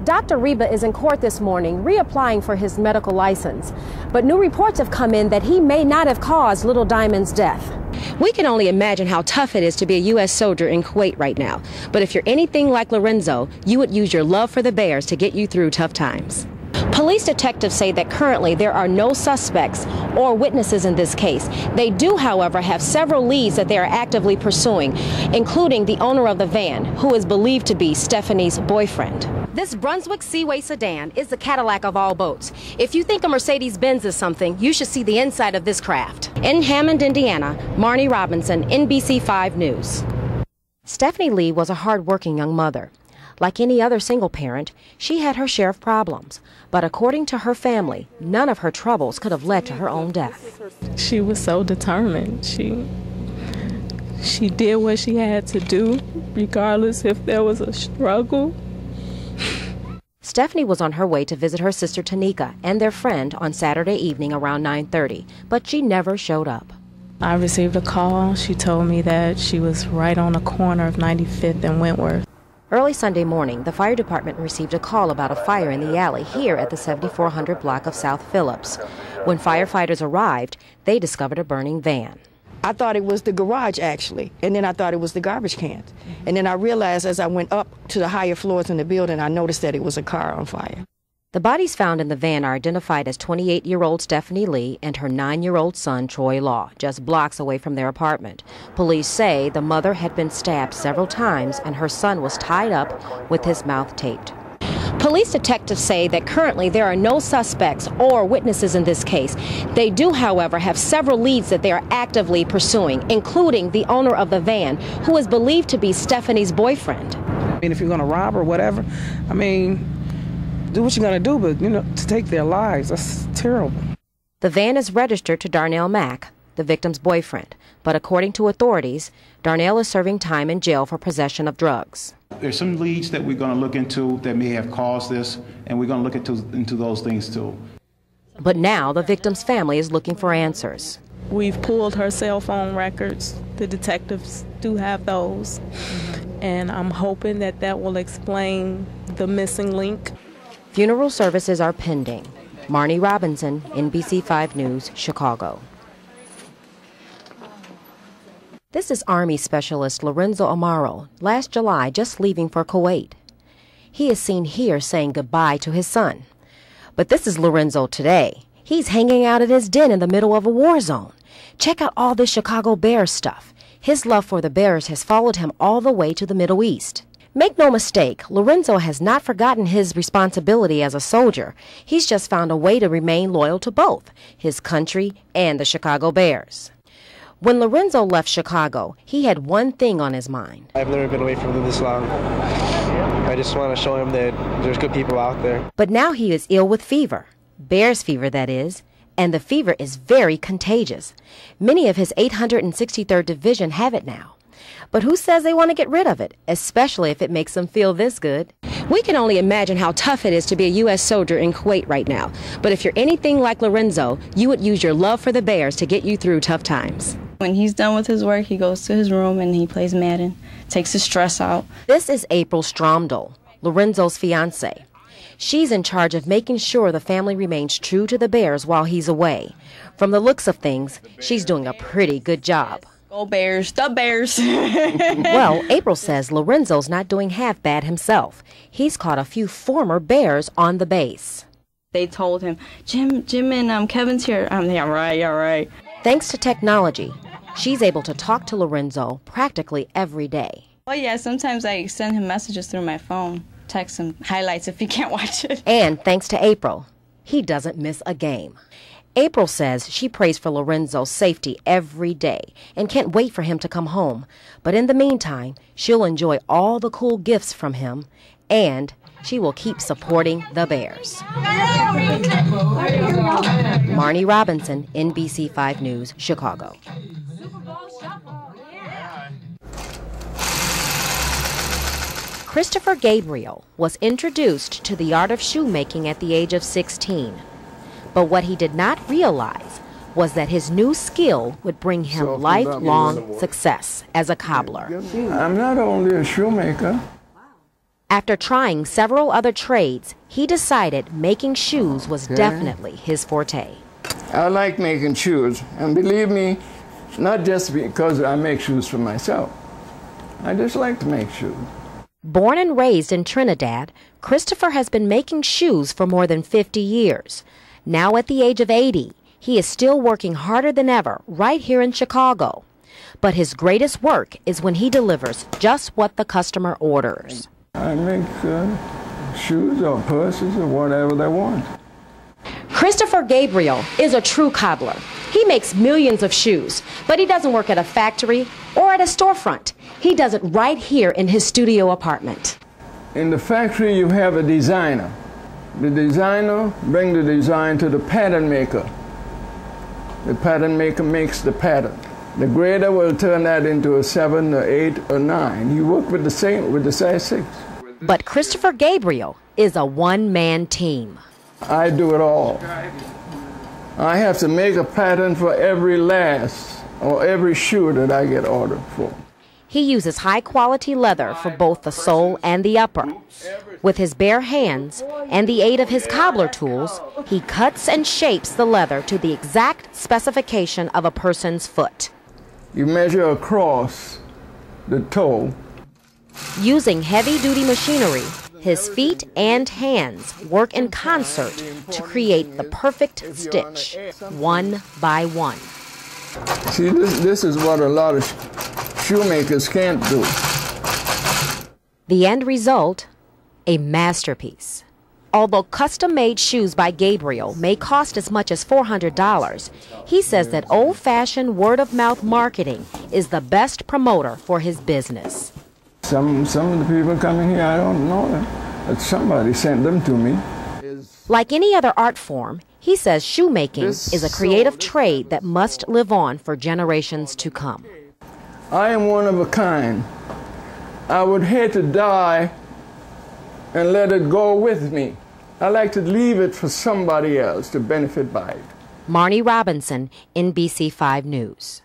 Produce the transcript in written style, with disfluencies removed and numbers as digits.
Dr. Reba is in court this morning reapplying for his medical license. But new reports have come in that he may not have caused Little Diamond's death. We can only imagine how tough it is to be a U.S. soldier in Kuwait right now. But if you're anything like Lorenzo, you would use your love for the Bears to get you through tough times. Police detectives say that currently there are no suspects or witnesses in this case. They do, however, have several leads that they are actively pursuing, including the owner of the van, who is believed to be Stephanie's boyfriend. This Brunswick Seaway sedan is the Cadillac of all boats. If you think a Mercedes-Benz is something, you should see the inside of this craft. In Hammond, Indiana, Marnie Robinson, NBC5 News. Stephanie Lee was a hard-working young mother. Like any other single parent, she had her share of problems. But according to her family, none of her troubles could have led to her own death. She was so determined. She did what she had to do, regardless if there was a struggle. Stephanie was on her way to visit her sister Tanika and their friend on Saturday evening around 9:30, but she never showed up. I received a call. She told me that she was right on the corner of 95th and Wentworth. Early Sunday morning, the fire department received a call about a fire in the alley here at the 7400 block of South Phillips. When firefighters arrived, they discovered a burning van. I thought it was the garage, actually, and then I thought it was the garbage cans. And then I realized as I went up to the higher floors in the building, I noticed that it was a car on fire. The bodies found in the van are identified as 28-year-old Stephanie Lee and her 9-year-old son, Troy Law, just blocks away from their apartment. Police say the mother had been stabbed several times and her son was tied up with his mouth taped. Police detectives say that currently there are no suspects or witnesses in this case. They do, however, have several leads that they are actively pursuing, including the owner of the van, who is believed to be Stephanie's boyfriend. I mean, if you're going to rob or whatever, I mean, do what you're going to do, but, you know, to take their lives, that's terrible. The van is registered to Darnell Mack, the victim's boyfriend, but according to authorities, Darnell is serving time in jail for possession of drugs. There's some leads that we're going to look into that may have caused this, and we're going to look into those things too. But now the victim's family is looking for answers. We've pulled her cell phone records. The detectives do have those. And I'm hoping that that will explain the missing link. Funeral services are pending. Marnie Robinson, NBC5 News, Chicago. This is Army Specialist Lorenzo Amaro, last July just leaving for Kuwait. He is seen here saying goodbye to his son. But this is Lorenzo today. He's hanging out at his den in the middle of a war zone. Check out all this Chicago Bears stuff. His love for the Bears has followed him all the way to the Middle East. Make no mistake, Lorenzo has not forgotten his responsibility as a soldier. He's just found a way to remain loyal to both his country and the Chicago Bears. When Lorenzo left Chicago, he had one thing on his mind. I've never been away from them this long. I just want to show him that there's good people out there. But now he is ill with fever. Bears fever, that is. And the fever is very contagious. Many of his 863rd Division have it now. But who says they want to get rid of it, especially if it makes them feel this good? We can only imagine how tough it is to be a U.S. soldier in Kuwait right now. But if you're anything like Lorenzo, you would use your love for the Bears to get you through tough times. When he's done with his work, he goes to his room and he plays Madden, takes his stress out. This is April Stromdal, Lorenzo's fiancée. She's in charge of making sure the family remains true to the Bears while he's away. From the looks of things, she's doing a pretty good job. Go Bears, the Bears. Well, April says Lorenzo's not doing half bad himself. He's caught a few former Bears on the base. They told him, Jim and Kevin's here. Yeah, right. Thanks to technology, she's able to talk to Lorenzo practically every day. Oh yeah, sometimes I send him messages through my phone, text him highlights if he can't watch it. And thanks to April, he doesn't miss a game. April says she prays for Lorenzo's safety every day and can't wait for him to come home. But in the meantime, she'll enjoy all the cool gifts from him, and she will keep supporting the Bears. Marnie Robinson, NBC5 News, Chicago. Christopher Gabriel was introduced to the art of shoemaking at the age of 16. But what he did not realize was that his new skill would bring him lifelong success as a cobbler. I'm not only a shoemaker, After trying several other trades, he decided making shoes was definitely his forte. I like making shoes, and believe me, not just because I make shoes for myself. I just like to make shoes. Born and raised in Trinidad, Christopher has been making shoes for more than 50 years. Now at the age of 80, he is still working harder than ever right here in Chicago. But his greatest work is when he delivers just what the customer orders. I make shoes or purses or whatever they want. Christopher Gabriel is a true cobbler. He makes millions of shoes, but he doesn't work at a factory or at a storefront. He does it right here in his studio apartment. In the factory, you have a designer. The designer brings the design to the pattern maker. The pattern maker makes the pattern. The grader will turn that into a 7, or 8, or 9. You work with the size 6. But Christopher Gabriel is a one-man team. I do it all. I have to make a pattern for every last or every shoe that I get ordered for. He uses high-quality leather for both the sole and the upper. With his bare hands and the aid of his cobbler tools, he cuts and shapes the leather to the exact specification of a person's foot. You measure across the toe. Using heavy-duty machinery, his feet and hands work in concert to create the perfect stitch, one by one. See, this is what a lot of shoemakers can't do. The end result, a masterpiece. Although custom-made shoes by Gabriel may cost as much as $400, he says that old-fashioned word-of-mouth marketing is the best promoter for his business. Some of the people coming here, I don't know them, but somebody sent them to me. Like any other art form, he says shoemaking is a creative trade that must live on for generations to come. I am one of a kind. I would hate to die and let it go with me. I like to leave it for somebody else to benefit by it. Marnie Robinson, NBC5 News.